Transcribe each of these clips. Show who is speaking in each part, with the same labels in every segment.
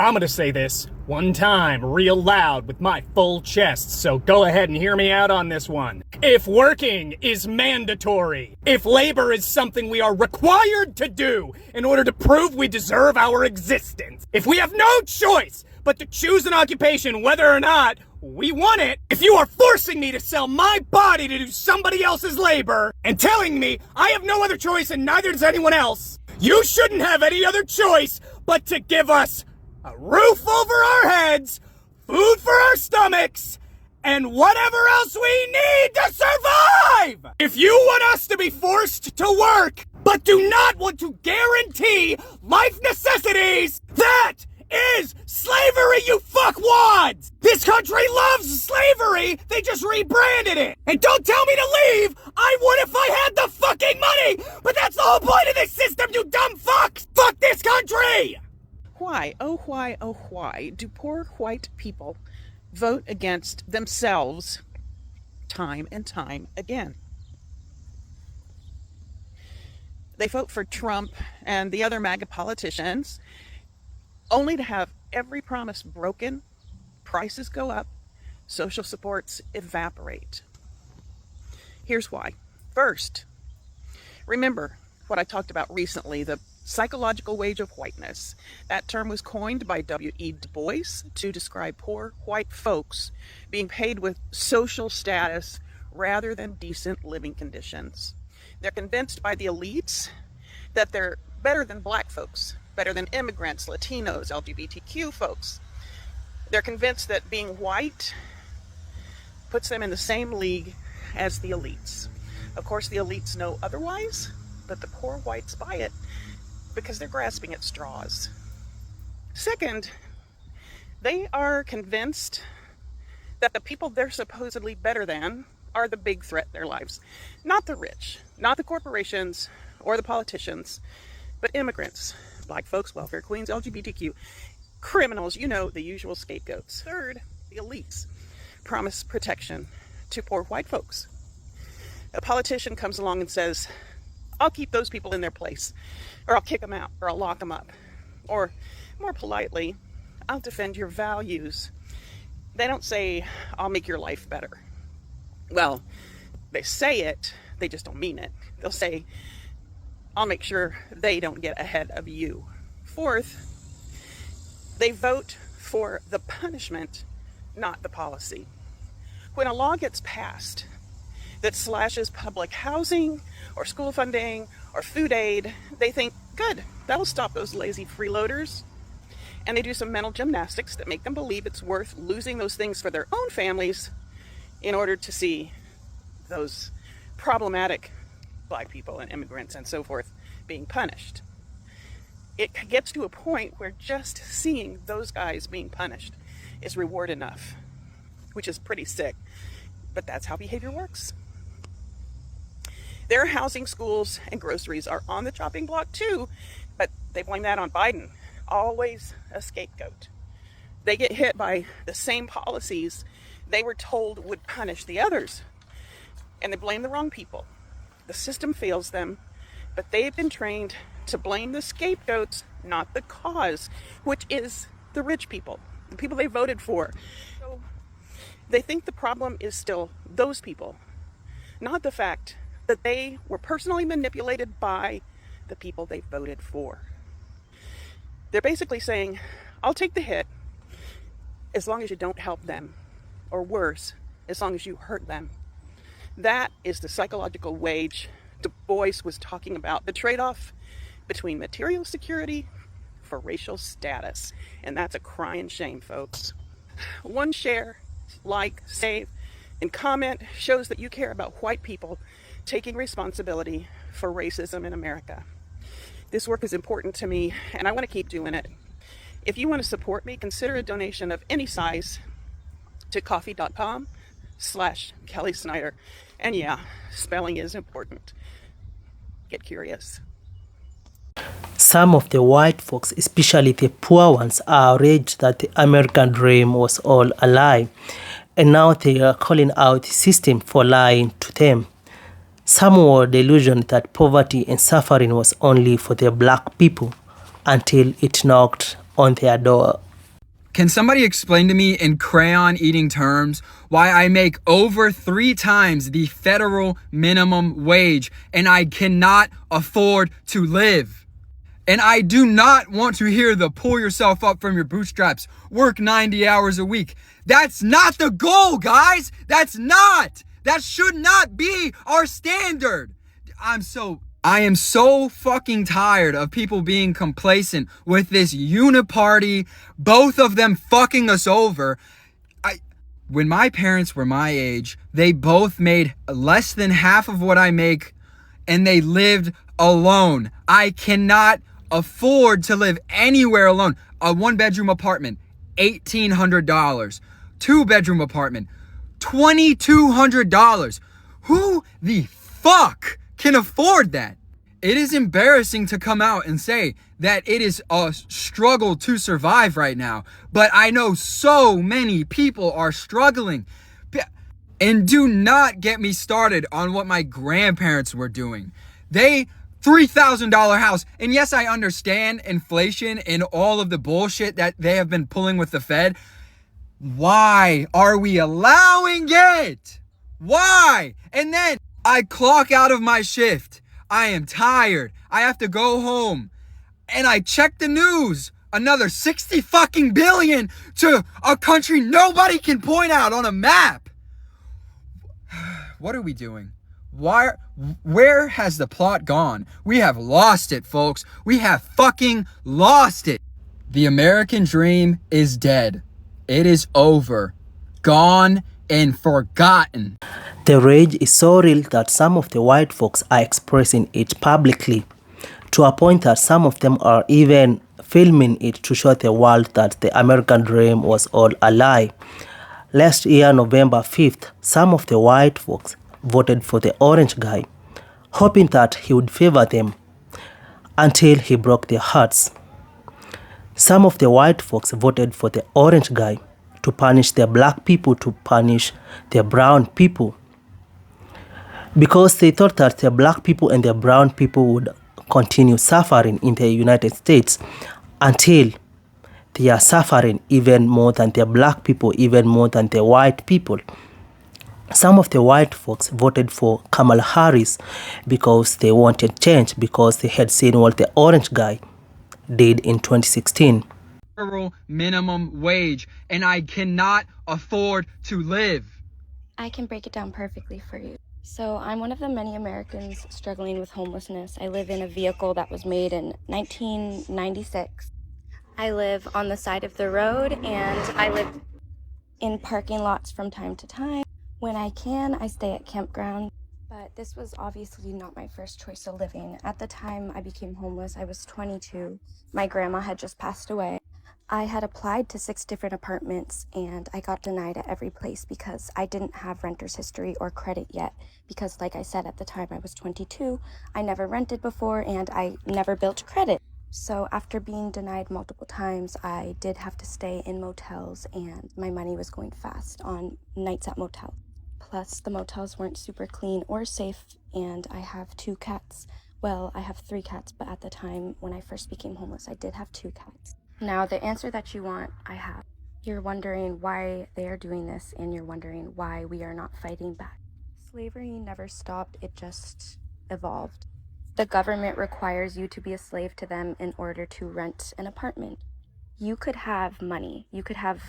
Speaker 1: I'm gonna say this one time real loud with my full chest, so go ahead and hear me out on this one. If working is mandatory, if labor is something we are required to do in order to prove we deserve our existence, if we have no choice but to choose an occupation whether or not we want it, if you are forcing me to sell my body to do somebody else's labor and telling me I have no other choice and neither does anyone else, you shouldn't have any other choice but to give us a roof over our heads, food for our stomachs, and whatever else we need to survive! If you want us to be forced to work, but do not want to guarantee life necessities, that is slavery, you fuckwads! This country loves slavery, they just rebranded it! And don't tell me to leave! I would if I had the fucking money! But that's the whole point of this system, you dumb fucks! Fuck this country!
Speaker 2: Why, oh why do poor white people vote against themselves time and time again? They vote for Trump and the other MAGA politicians only to have every promise broken, prices go up, social supports evaporate. Here's why. First, remember what I talked about recently, the psychological wage of whiteness. That term was coined by W.E. Du Bois to describe poor white folks being paid with social status rather than decent living conditions. They're convinced by the elites that they're better than black folks, better than immigrants, Latinos, LGBTQ folks. They're convinced that being white puts them in the same league as the elites. Of course, the elites know otherwise, but the poor whites buy it because they're grasping at straws. Second, they are convinced that the people they're supposedly better than are the big threat in their lives. Not the rich, not the corporations or the politicians, but immigrants, black folks, welfare queens, LGBTQ, criminals, you know, the usual scapegoats. Third, the elites promise protection to poor white folks. A politician comes along and says, I'll keep those people in their place, or I'll kick them out, or I'll lock them up. Or, more politely, I'll defend your values. They don't say, I'll make your life better. Well, they say it, they just don't mean it. They'll say, I'll make sure they don't get ahead of you. Fourth, they vote for the punishment, not the policy. When a law gets passed that slashes public housing or school funding or food aid, they think, good, that'll stop those lazy freeloaders. And they do some mental gymnastics that make them believe it's worth losing those things for their own families in order to see those problematic black people and immigrants and so forth being punished. It gets to a point where just seeing those guys being punished is reward enough, which is pretty sick, but that's how behavior works. Their housing, schools, and groceries are on the chopping block too, but they blame that on Biden. Always a scapegoat. They get hit by the same policies they were told would punish the others, and they blame the wrong people. The system fails them, but they've been trained to blame the scapegoats, not the cause, which is the rich people, the people they voted for. So they think the problem is still those people, not the fact that they were personally manipulated by the people they voted for. They're basically saying, I'll take the hit as long as you don't help them, or worse, as long as you hurt them. That is the psychological wage Du Bois was talking about, the trade-off between material security for racial status. And that's a crying shame, folks. One share, like, save, and comment shows that you care about white people taking responsibility for racism in America. This work is important to me, and I want to keep doing it. If you want to support me, consider a donation of any size to coffee.com/Kelly Snyder. And yeah, spelling is important. Get curious.
Speaker 3: Some of the white folks, especially the poor ones, are outraged that the American dream was all a lie, and now they are calling out the system for lying to them. Some were delusioned that poverty and suffering was only for the black people until it knocked on their door
Speaker 4: Can somebody explain to me in crayon eating terms why I make over 3 times the federal minimum wage and I cannot afford to live? And I do not want to hear the pull yourself up from your bootstraps, work 90 hours a week. That's not the goal, guys. That should not be our standard. I am so fucking tired of people being complacent with this uniparty, both of them fucking us over. When my parents were my age, they both made less than half of what I make, and they lived alone. I cannot afford to live anywhere alone. A 1-bedroom apartment, $1,800. 2-bedroom apartment, $2,200. Who the fuck can afford that? It is embarrassing to come out and say that it is a struggle to survive right now, but I know so many people are struggling. And do not get me started on what my grandparents were doing. They $3,000 house. And yes, I understand inflation and all of the bullshit that they have been pulling with the Fed. Why are we allowing it? Why? And then I clock out of my shift. I am tired. I have to go home. And I check the news. Another 60 fucking billion to a country nobody can point out on a map. What are we doing? Where has the plot gone? We have lost it, folks. We have fucking lost it. The American dream is dead. It is over. Gone and forgotten.
Speaker 3: The rage is so real that some of the white folks are expressing it publicly, to a point that some of them are even filming it to show the world that the American dream was all a lie. Last year, November 5th, some of the white folks voted for the orange guy, hoping that he would favor them, until he broke their hearts. Some of the white folks voted for the orange guy to punish the black people, to punish the brown people, because they thought that the black people and the brown people would continue suffering in the United States until they are suffering even more than the black people, even more than the white people. Some of the white folks voted for Kamala Harris because they wanted change, because they had seen what the orange guy did in 2016.
Speaker 4: Federal minimum wage, and I cannot afford to live.
Speaker 5: I can break it down perfectly for you. So I'm one of the many Americans struggling with homelessness. I live in a vehicle that was made in 1996. I live on the side of the road, and I live in parking lots from time to time. When I can, I stay at campground. But this was obviously not my first choice of living. At the time I became homeless, I was 22. My grandma had just passed away. I had applied to 6 different apartments, and I got denied at every place because I didn't have renter's history or credit yet. Because like I said, at the time I was 22, I never rented before and I never built credit. So after being denied multiple times, I did have to stay in motels, and my money was going fast on nights at motels. Plus, the motels weren't super clean or safe, and I have 2 cats. Well, I have 3 cats, but at the time when I first became homeless, I did have 2 cats. Now, the answer that you want, I have. You're wondering why they are doing this, and you're wondering why we are not fighting back. Slavery never stopped, it just evolved. The government requires you to be a slave to them in order to rent an apartment. You could have money. You could have,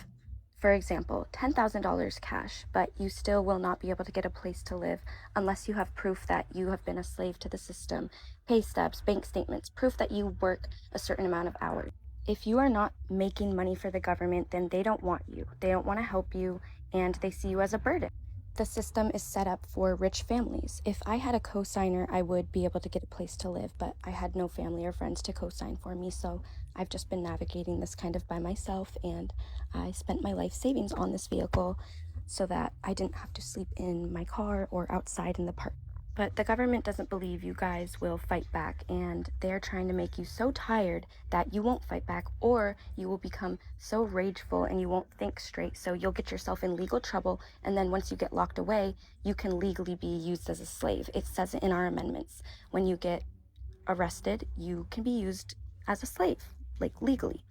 Speaker 5: for example, $10,000 cash, but you still will not be able to get a place to live unless you have proof that you have been a slave to the system, pay stubs, bank statements, proof that you work a certain amount of hours. If you are not making money for the government, then they don't want you. They don't want to help you, and they see you as a burden. The system is set up for rich families. If I had a co-signer, I would be able to get a place to live, but I had no family or friends to co-sign for me, so I've just been navigating this kind of by myself, and I spent my life savings on this vehicle so that I didn't have to sleep in my car or outside in the park. But the government doesn't believe you guys will fight back, and they're trying to make you so tired that you won't fight back, or you will become so rageful and you won't think straight, so you'll get yourself in legal trouble, and then once you get locked away, you can legally be used as a slave. It says it in our amendments. When you get arrested, you can be used as a slave, like legally.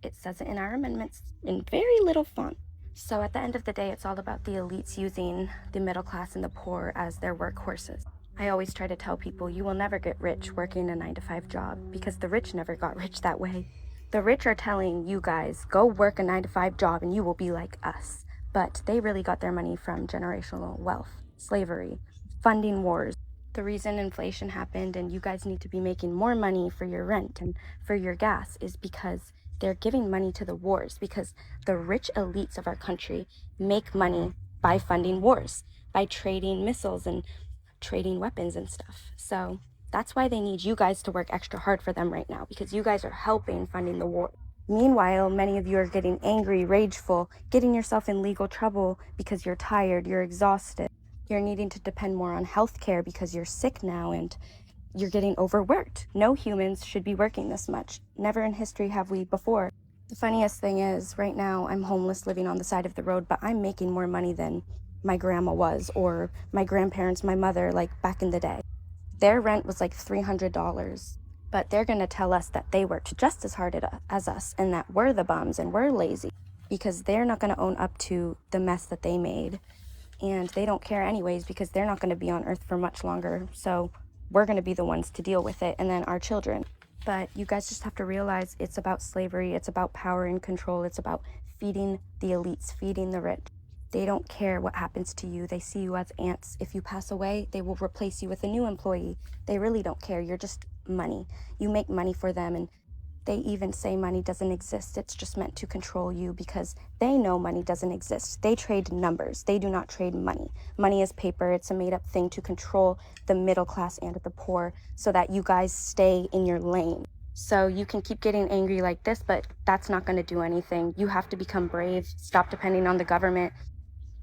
Speaker 5: It says it in our amendments in very little font. So at the end of the day, it's all about the elites using the middle class and the poor as their workhorses. I always try to tell people you will never get rich working a 9-to-5 job because the rich never got rich that way. The rich are telling you guys, go work a 9-to-5 job and you will be like us. But they really got their money from generational wealth, slavery, funding wars. The reason inflation happened and you guys need to be making more money for your rent and for your gas is because they're giving money to the wars, because the rich elites of our country make money by funding wars, by trading missiles and trading weapons and stuff. So that's why they need you guys to work extra hard for them right now, because you guys are helping funding the war. Meanwhile, many of you are getting angry, rageful, getting yourself in legal trouble because you're tired, you're exhausted. You're needing to depend more on healthcare because you're sick now and you're getting overworked. No humans should be working this much. Never in history have we before. The funniest thing is, right now I'm homeless living on the side of the road, but I'm making more money than my grandma was, or my grandparents, my mother, like back in the day. Their rent was like $300, but they're gonna tell us that they worked just as hard as us and that we're the bums and we're lazy because they're not gonna own up to the mess that they made. And they don't care anyways because they're not gonna be on earth for much longer. So we're gonna be the ones to deal with it, and then our children. But you guys just have to realize it's about slavery, it's about power and control, it's about feeding the elites, feeding the rich. They don't care what happens to you. They see you as ants. If you pass away, they will replace you with a new employee. They really don't care. You're just money. You make money for them, and they even say money doesn't exist. It's just meant to control you because they know money doesn't exist. They trade numbers. They do not trade money. Money is paper. It's a made-up thing to control the middle class and the poor so that you guys stay in your lane. So you can keep getting angry like this, but that's not going to do anything. You have to become brave. Stop depending on the government.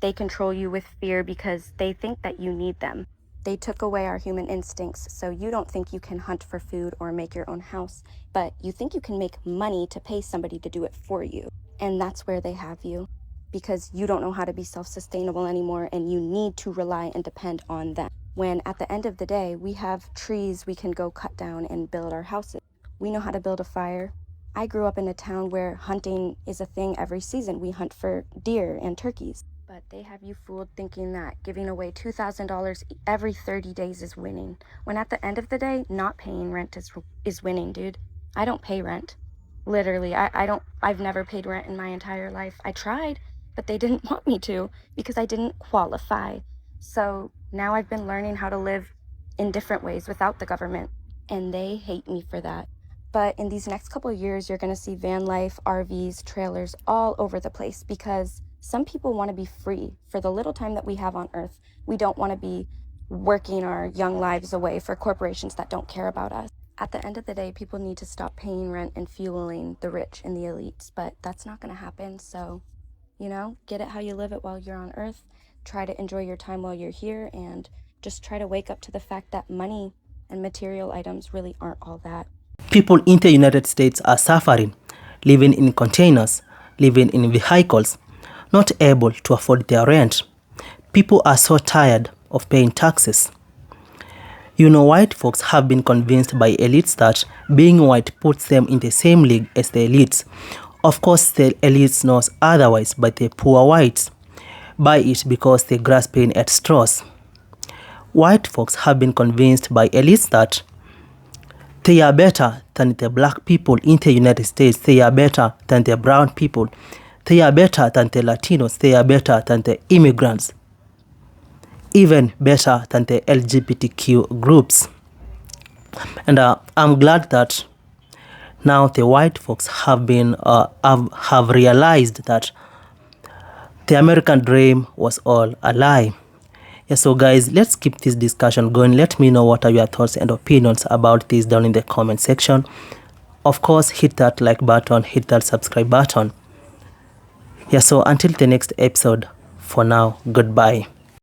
Speaker 5: They control you with fear because they think that you need them. They took away our human instincts, so you don't think you can hunt for food or make your own house, but you think you can make money to pay somebody to do it for you. And that's where they have you, because you don't know how to be self-sustainable anymore and you need to rely and depend on them. When at the end of the day, we have trees we can go cut down and build our houses. We know how to build a fire. I grew up in a town where hunting is a thing every season. We hunt for deer and turkeys. But they have you fooled thinking that giving away $2,000 every 30 days is winning. When at the end of the day, not paying rent is winning, dude. I don't pay rent. Literally, I've never paid rent in my entire life. I tried, but they didn't want me to because I didn't qualify. So now I've been learning how to live in different ways without the government, and they hate me for that. But in these next couple of years, you're gonna see van life, RVs, trailers all over the place because some people want to be free for the little time that we have on earth. We don't want to be working our young lives away for corporations that don't care about us. At the end of the day, people need to stop paying rent and fueling the rich and the elites, but that's not going to happen. So, get it how you live it while you're on earth. Try to enjoy your time while you're here, and just try to wake up to the fact that money and material items really aren't all that.
Speaker 3: People in the United States are suffering, living in containers, living in vehicles, not able to afford their rent. People are so tired of paying taxes. White folks have been convinced by elites that being white puts them in the same league as the elites. Of course, the elites knows otherwise, but the poor whites buy it because they're grasping at straws. White folks have been convinced by elites that they are better than the black people in the United States. They are better than the brown people. They are better than the Latinos. They are better than the immigrants. Even better than the LGBTQ groups. And I'm glad that now the white folks have realized that the American dream was all a lie. Yeah, so guys, let's keep this discussion going. Let me know what are your thoughts and opinions about this down in the comment section. Of course, hit that like button, hit that subscribe button. Yeah, so until the next episode, for now, goodbye.